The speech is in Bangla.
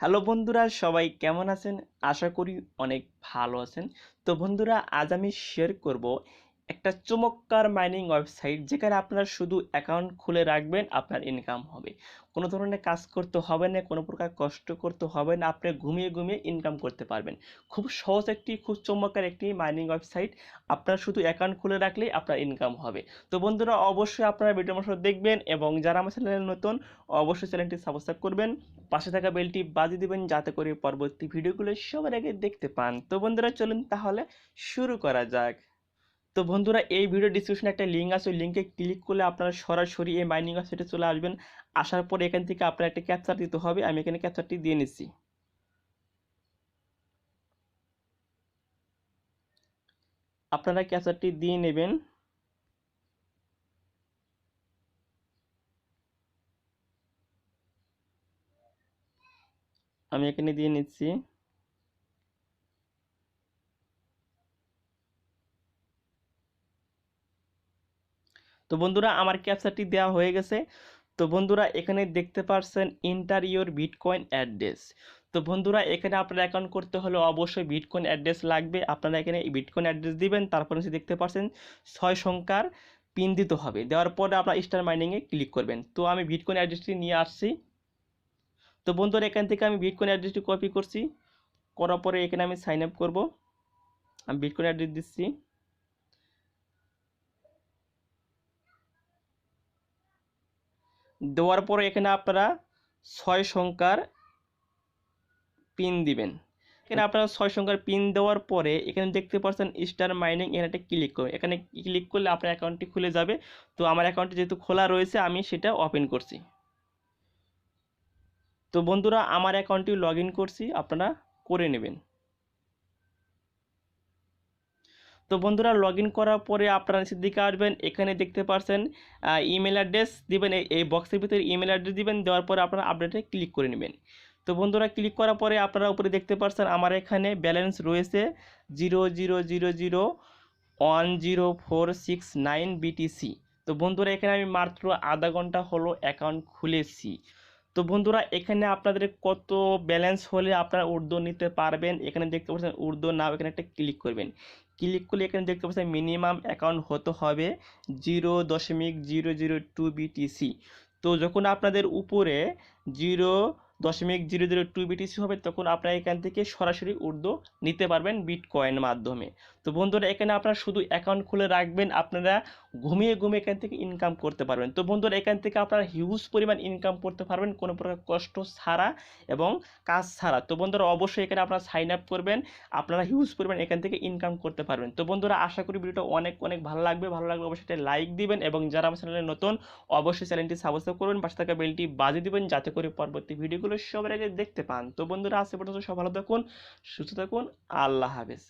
হ্যালো বন্ধুরা, সবাই কেমন আছেন? আশা করি অনেক ভালো আছেন। তো বন্ধুরা, আজ আমি শেয়ার করব একটা চমৎকার মাইনিং ওয়েবসাইট যেখানে আপনারা শুধু অ্যাকাউন্ট খুলে রাখবেন, আপনার ইনকাম হবে। কোনো ধরনের কাজ করতে হবে না, কোনো প্রকার কষ্ট করতে হবে না, আপনি ঘুমিয়ে ঘুমিয়ে ইনকাম করতে পারবেন। খুব সহজ একটি, খুব চমৎকার একটি মাইনিং ওয়েবসাইট। আপনারা শুধু অ্যাকাউন্ট খুলে রাখলেই আপনার ইনকাম হবে। তো বন্ধুরা, অবশ্যই আপনারা ভিডিওর মাধ্যমে দেখবেন এবং যারা আমার চ্যানেলে নতুন অবশ্যই চ্যানেলটি সাবস্ক্রাইব করবেন, পাশে থাকা বেলটি বাজিয়ে দিবেন যাতে করে পরবর্তী ভিডিওগুলো সবার আগে দেখতে পান। তো বন্ধুরা, চলুন তাহলে শুরু করা যাক। তো বন্ধুরা, এই ভিডিও ডিসক্রিপশনে একটা লিঙ্ক আছে, ওই লিঙ্কে ক্লিক করলে আপনারা সরাসরি এই মাইনিং ওয়েবসাইটে চলে আসবেন। আসার পরে এখান থেকে আপনার একটা ক্যাপচার দিতে হবে। আমি এখানে ক্যাপচারটি দিয়ে নিচ্ছি। আপনারা ক্যাপচারটি দিয়ে নেবেন। আমি এখানে দিয়ে নিচ্ছি। তো বন্ধুরা, আমার ক্যাপচারটি দেওয়া হয়ে গেছে। তো বন্ধুরা, এখানে দেখতে পাচ্ছেন এন্টার ইওর বিটকয়েন অ্যাড্রেস। তো বন্ধুরা, এখানে আপনার অ্যাকাউন্ট করতে হলে অবশ্যই বিটকয়েন অ্যাড্রেস লাগবে। আপনারা এখানে বিটকয়েন অ্যাড্রেস দিবেন, তারপরে দেখতে পাচ্ছেন 6 সংখ্যার পিন দিতে হবে। দেওয়ার পরে আপনার স্টার মাইনিংয়ে ক্লিক করবেন। তো আমি বিটকয়েন অ্যাড্রেসটি নিয়ে আসছি। তো বন্ধুরা, এখান থেকে আমি বিটকয়েন অ্যাড্রেসটি কপি করছি, করার পরে এখানে আমি সাইন আপ করব। আমি বিটকয়েন অ্যাড্রেস দিচ্ছি। দেওয়ার পরে এখানে আপনারা 6 সংখ্যার পিন দিবেন। এখানে আপনারা 6 সংখ্যার পিন দেওয়ার পরে এখানে দেখতে পাচ্ছেন স্টার মাইনিং, এখানে একটা ক্লিক করুন। এখানে ক্লিক করলে আপনার অ্যাকাউন্টটি খুলে যাবে। তো আমার অ্যাকাউন্টটি যেহেতু খোলা রয়েছে, আমি সেটা ওপেন করছি। তো বন্ধুরা, আমার অ্যাকাউন্টটি লগ ইন করছি, আপনারা করে নেবেন। তো বন্ধুরা, লগ ইন করার পরে আপনারা নিচের দিকে আসবেন। এখানে দেখতে পাচ্ছেন ইমেল অ্যাড্রেস দিবেন। এই বক্সের ভিতরে ইমেল অ্যাড্রেস দিবেন। দেওয়ার পরে আপনারা আপডেটে ক্লিক করে নেবেন। তো বন্ধুরা, ক্লিক করার পরে আপনারা উপরে দেখতে পাচ্ছেন আমার এখানে ব্যালেন্স রয়েছে 0.0001046 বিটিসি। তো বন্ধুরা, এখানে আমি মাত্র আধা ঘন্টা হলো অ্যাকাউন্ট খুলেছি। তো বন্ধুরা, এখানে আপনাদের কত ব্যালেন্স হলে আপনারা উর্দু নিতে পারবেন, এখানে দেখতে পাচ্ছেন উর্দু নাও, এখানে একটা ক্লিক করবেন। ক্লিক করলে এখানে দেখতে পাচ্ছেন মিনিমাম অ্যাকাউন্ট হতে হবে 0.002 বিটিসি। তো যখন আপনাদের উপরে 0.002 বিটিসি হবে, তখন আপনারা এখান থেকে সরাসরি উর্দু নিতে পারবেন বিটকয়েনের মাধ্যমে। তো বন্ধুরা, এখানে আপনারা শুধু অ্যাকাউন্ট খুলে রাখবেন, আপনারা ঘুমিয়ে ঘুমিয়ে এখান থেকে ইনকাম করতে পারবেন। তো বন্ধুরা, এখান থেকে আপনারা হিউজ পরিমাণ ইনকাম করতে পারবেন কোনো প্রকার কষ্ট ছাড়া এবং কাজ ছাড়া। তো বন্ধুরা, অবশ্যই এখানে আপনারা সাইন আপ করবেন, আপনারা হিউজ পরিমাণ এখান থেকে ইনকাম করতে পারবেন। তো বন্ধুরা, আশা করি ভিডিওটা অনেক অনেক ভালো লাগবে। ভালো লাগলে অবশ্যই একটা লাইক দিবেন এবং যারা আমার চ্যানেলে নতুন অবশ্যই চ্যানেলটি সাবস্ক্রাইব করবেন, পাশে থাকা বেলটি বাজিয়ে দিবেন যাতে করে পরবর্তী ভিডিওগুলো সবার আগে দেখতে পান। তো বন্ধুরা, আজকে পর্যন্ত সব ভালো থাকুন, সুস্থ থাকুন। আল্লাহ হাফেজ।